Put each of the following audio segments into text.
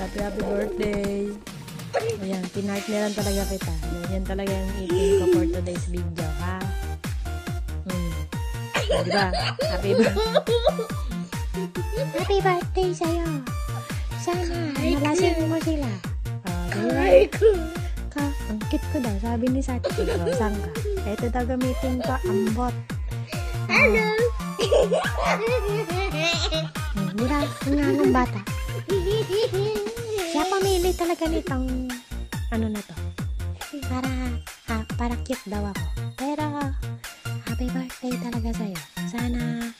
Happy birthday. Ayan, pinartneran talaga kita. Yan talaga yung eating ko for today's video, ha? Diba? Happy birthday sa'yo. Sana, malasing mo sila. Diba? Ang cute ko daw, sabi ni Sati. Saan ka? Ito daw gamitin ko, ambot. Hello! Diba? Ang nga ng bata. Siya pamili talaga nitong ano na to. Para cute daw ako. Pero, happy birthday talaga sa'yo. Sana,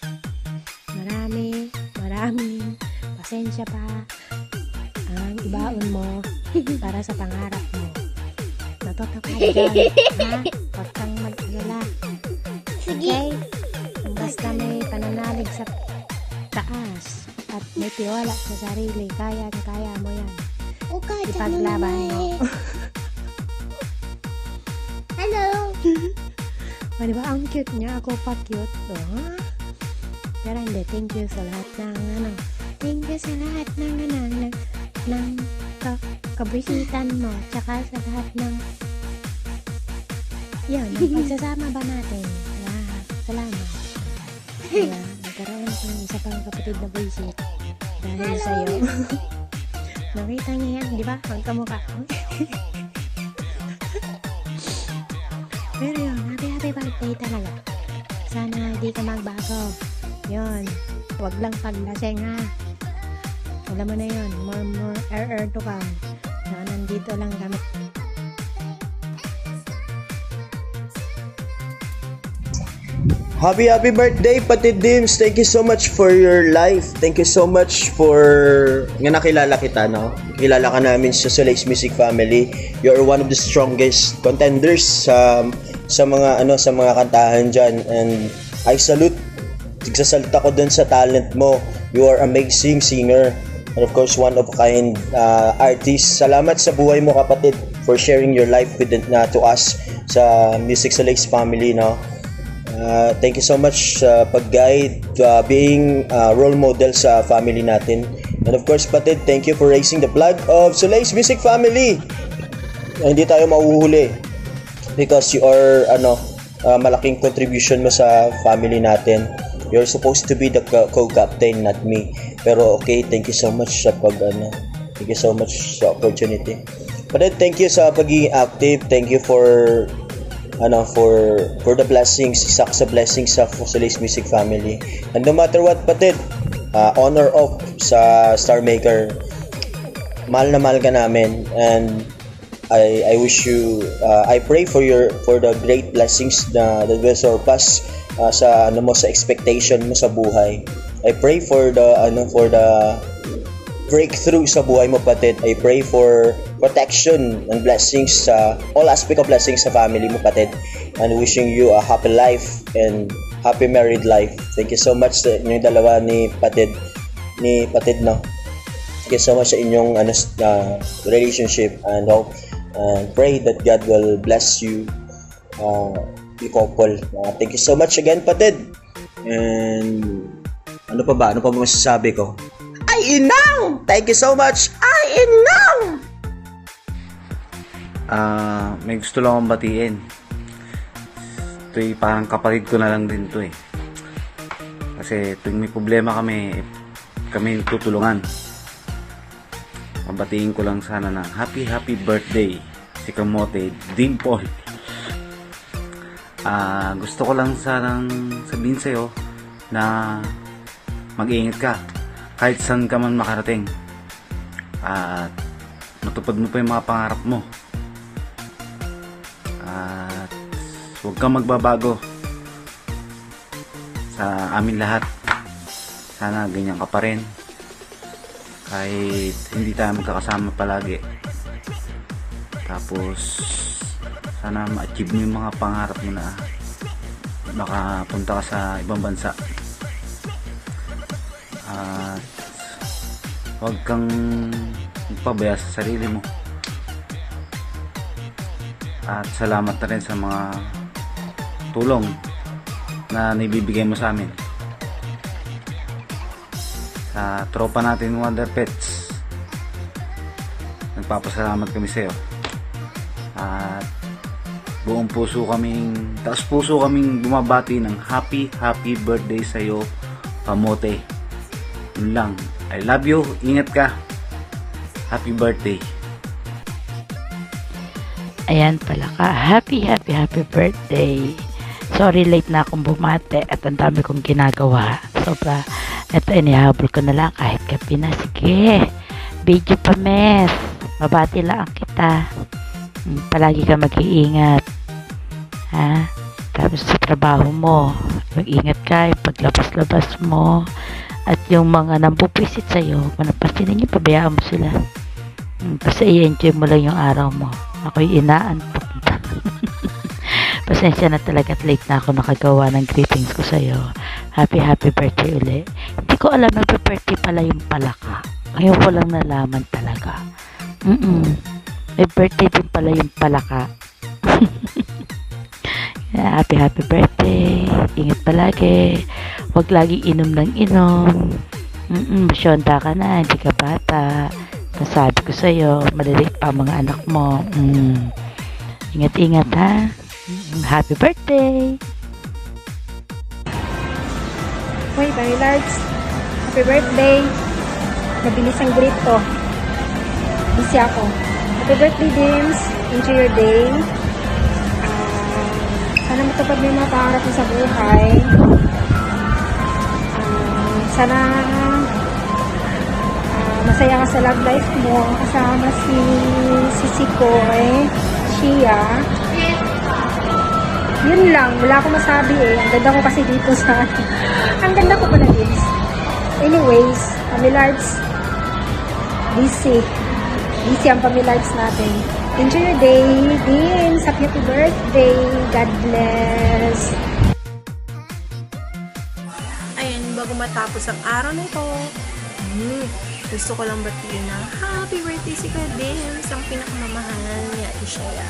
maraming pasensya pa ang ibaon mo para sa pangarap mo. Natutupad dyan, ha? Huwag kang mag-alala. Okay? Basta may pananalig sa taas at may tiwala sa sarili, kaya mo yan. Ipaglaban mo. Hello! O, diba? Ang cute niya. Ako pa cute. Oh. Pero hindi. Thank you sa lahat ng Thank you sa lahat ng kabisitan mo. Tsaka sa lahat ng yan. Pagsasama ba natin? Salamat. Diba? Nagkaroon ng isa pang kapatid na buisit. Dahil sa'yo. Nakita niya yan. Diba? Ang kamukha. Pero yun, happy birthday talaga. Sana hindi ka magbago. Yun. Huwag lang paglaseng, ha. Alam mo na yun. More to come. Na nandito lang kami. Happy birthday, Patid Dims. Thank you so much for your life. Thank you so much for nga nakilala kita, no? Kilala ka namin sa Soleil's Music Family. You're one of the strongest contenders sa mga kantahan diyan, and I salute. Nagsasalita ko dun sa talent mo. You are amazing singer. And of course, one of a kind artist. Salamat sa buhay mo, kapatid, for sharing your life to us sa Music Soleil's Family, no? Thank you so much sa pag-guide, being role model sa family natin. And of course, Patid, thank you for raising the flag of Soleil's Music Family. Hindi tayo mahuhuli because you are malaking contribution mo sa family natin. You're supposed to be the co-captain, not me. Pero okay, thank you so much sa thank you so much sa opportunity. Patid, thank you sa pagiging active. Thank you for the blessings, sa blessings sa Soleil's Music Family. And no matter what, Patid, on or off sa Star Maker, mahal na mahal ka namin, and I wish you, I pray for the great blessings that will surpass sa expectation mo sa buhay. I pray for the breakthrough sa buhay mo, Patid. I pray for protection and blessings sa all aspect of blessings sa family mo, Patid, and wishing you a happy life and happy married life. Thank you so much sa inyong dalawa ni Patid, no? Thank you so much sa inyong relationship, and hope and pray that God will bless you, the couple. Thank you so much again, Patid. And ano pa masasabi ko? Ay, inang! Thank you so much! Ay, inang! May gusto lang akong batiin. Ito'y parang kapatid ko na lang din to eh. Kasi tuwing may problema kami tutulungan. Mabatiin ko lang sana ng happy birthday si Kamote Dimple. Gusto ko lang sanang sabihin sa'yo na mag-iingat ka kahit saan ka man makarating, at matupad mo pa yung mga pangarap mo, at huwag kang magbabago sa amin lahat. Sana ganyan ka pa rin kahit hindi tayo magkakasama palagi. Tapos sana ma-achieve mo yung mga pangarap mo na makapunta ka sa ibang bansa. At huwag kang magpabaya sa sarili mo. At salamat na rin sa mga tulong na nibibigay mo sa amin. Sa tropa natin Wonder Pets, nagpapasalamat kami sa'yo. At buong puso kaming, taos puso kaming bumabati ng happy birthday sa'yo, Kamote. Yun lang. I love you. Ingat ka. Happy birthday. Ayan pala ka. Happy birthday. Sorry, late na akong bumate at ang dami kong ginagawa. Sobra. Ito, inihabol ko na lang kahit gabi na. Sige. Video pa, mes. Mabati lang kita. Palagi ka mag-iingat. Ha? Tapos sa trabaho mo, mag-ingat ka. Yung paglabas-labas mo. At yung mga nampupisit sa'yo, huwag mo napasinin nyo, pabayaan mo sila. Kasi i-enjoy mo lang yung araw mo. Ako'y inaantok na. Pasensya na talaga at late na ako nakagawa ng greetings ko sa'yo. Happy birthday uli. Hindi ko alam, nagpe-birthday pala yung palaka. Ngayon ko lang nalaman talaga. May birthday din pala yung palaka. Happy birthday. Ingat palagi. Huwag lagi inom ng inom. Masyonda ka na, hindi ka bata. Nasabi ko sa'yo, maliliit pa ang mga anak mo. Ingat ha. Happy birthday. Hoy, Bang Lards. Happy birthday. Mabilis ang greet to. Busy ako. Happy birthday, Dims. Enjoy your day. Sana matupad mo yung mga pangarap mo sa buhay. Sana masaya ka sa love life mo. Kasama si Sikoy, Shia. Yun lang. Wala akong masabi eh. Ang ganda ko kasi dito sa... Ang ganda ko pala, Dims. Anyways, Pamilards, busy. Busy ang Pamilards natin. Enjoy your day, Dims. Happy birthday. God bless. Ayun, bago matapos ang araw na ito, gusto ko lang batiin na happy birthday si Kuya Dims, ang pinakamamahal niya, Ishaya.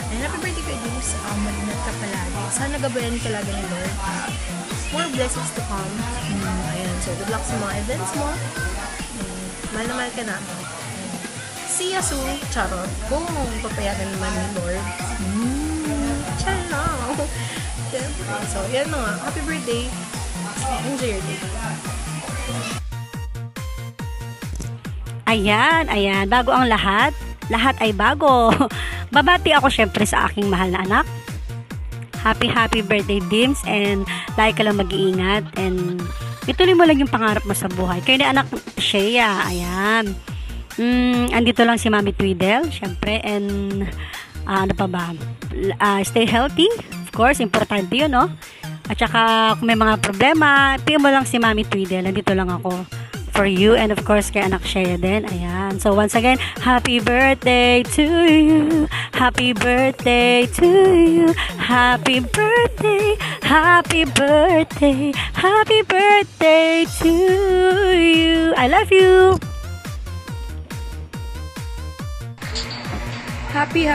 Ayun, happy birthday Kuya Dims, mag-ingat ka palagi. Sana gabayan ka lagi ni Lord. More blessings to come. Ayun, so good luck sa mga events mo. Mahal na mahal ka namin. See ya soon, charot. Kung papayagan naman ni Lord. Charot. So, yan na nga. Happy birthday. Enjoy your day. Ayan, bago ang lahat ay bago. Babati ako syempre sa aking mahal na anak. Happy birthday, Dims, and lagi ka lang mag-iingat, and ituloy mo lang yung pangarap mo sa buhay. Kayo ni anak Shea, ayan. Andito lang si Mami Tweedle, syempre, and ano pa ba? Stay healthy, of course, importante yun, no? At saka, kung may mga problema, pingin mo lang si Mami Tweedle, nandito lang ako for you, and of course kay anak Shea din. Ayan. So once again, happy birthday to you. Happy birthday to you. Happy birthday. Happy birthday. Happy birthday to you. I love you. Happy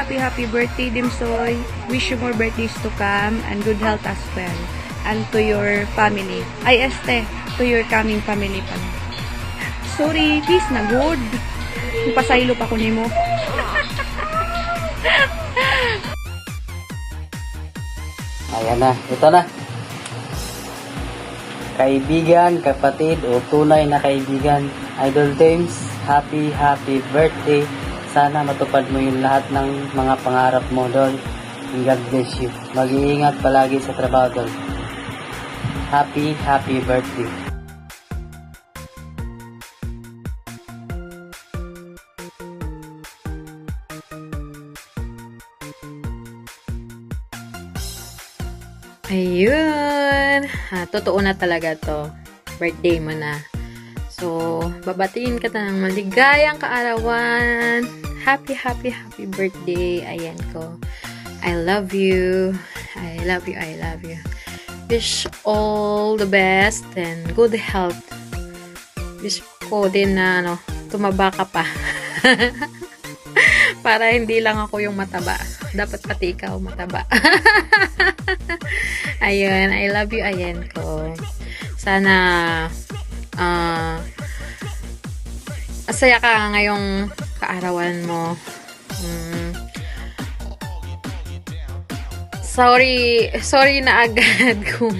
birthday, Dimsoy. Wish you more birthdays to come and good health as well. And to your family. Ay, to your coming family pa. Sorry, please na good. Pasaylo pa ko nimo. Ayan na, ito na. Kaibigan, kapatid, o tunay na kaibigan, Idol James, happy birthday. Sana matupad mo yung lahat ng mga pangarap mo, Dol. And God bless you. Mag-iingat palagi sa trabaho, Dol. Happy birthday. Ayun. Totoo na talaga to. Birthday mo na. So, babatiin ka na ng maligayang kaarawan. Happy birthday. Ayan ko. I love you. I love you. Wish all the best and good health. Wish ko din na tumaba ka pa. Para hindi lang ako yung mataba. Dapat pati ikaw mataba. Ayun, I love you, ayan ko. Sana masaya ka ngayong kaarawan mo. Sorry na agad kung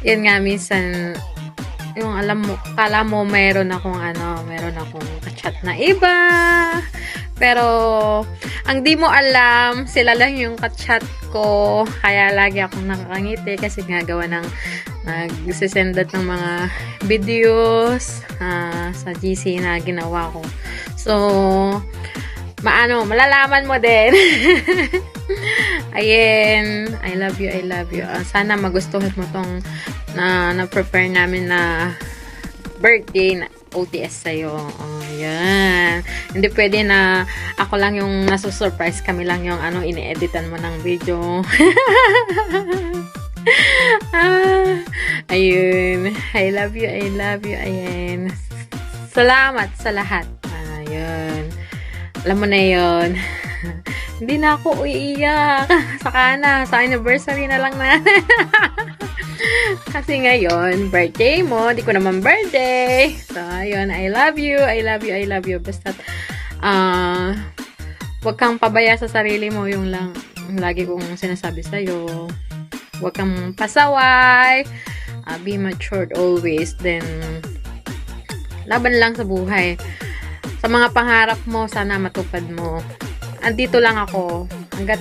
yun nga minsan yung kala mo meron akong kachat na iba. Pero ang di mo alam, sila lang yung kachat ko. Kaya lagi akong nakakangiti kasi nga gawa ng nagsisendat ng mga videos sa GC na ginawa ko. So, malalaman mo din. Ayan, I love you. Sana magustuhan mo tong na-prepare namin na birthday na OTS sa'yo. Ayan. Hindi pwede na ako lang yung nasusurprise, kami lang yung ini-editan mo ng video. Ayun. I love you. Ayan. Salamat sa lahat. Ayun. Alam mo na yun. Hindi na ako iiyak. Saka na. Sa anniversary na lang na. Kasi ngayon, birthday mo. Di ko naman birthday. So, ayun. I love you. Basta, wag kang pabaya sa sarili mo. Yung lang, lagi kong sinasabi sa'yo. Wag kang pasaway. Be matured always. Then, laban lang sa buhay. Sa mga pangarap mo, sana matupad mo. Andito lang ako. Hanggat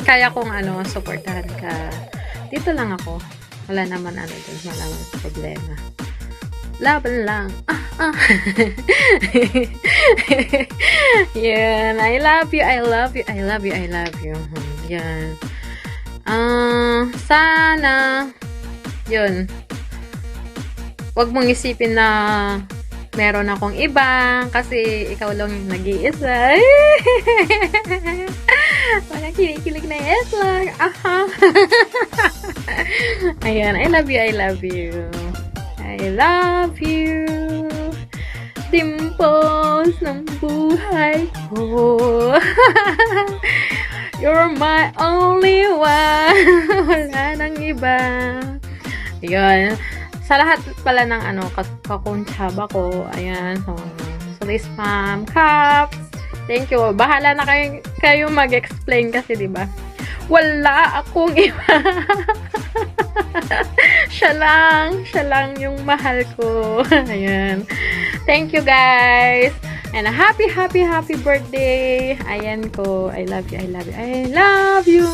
kaya kong supportahan ka. Dito lang ako. Wala naman dun. Wala naman problema. Laban lang. Yan. I love you. Yan. Sana yun. Huwag mong isipin na meron akong iba kasi ikaw lang yung nag-iisa. Parang kinikilig na yes lang. Ayan, I love you. Dimples ng buhay ko. You're my only one. Wala nang iba. Ayan. Sa lahat pala ng kakuntsaba ko, ayan, so this Ma'am Caps, thank you. Bahala na kayo mag-explain kasi, di ba? Wala akong iba. siya lang yung mahal ko. Ayan. Thank you, guys. And a happy birthday. Ayan ko. I love you.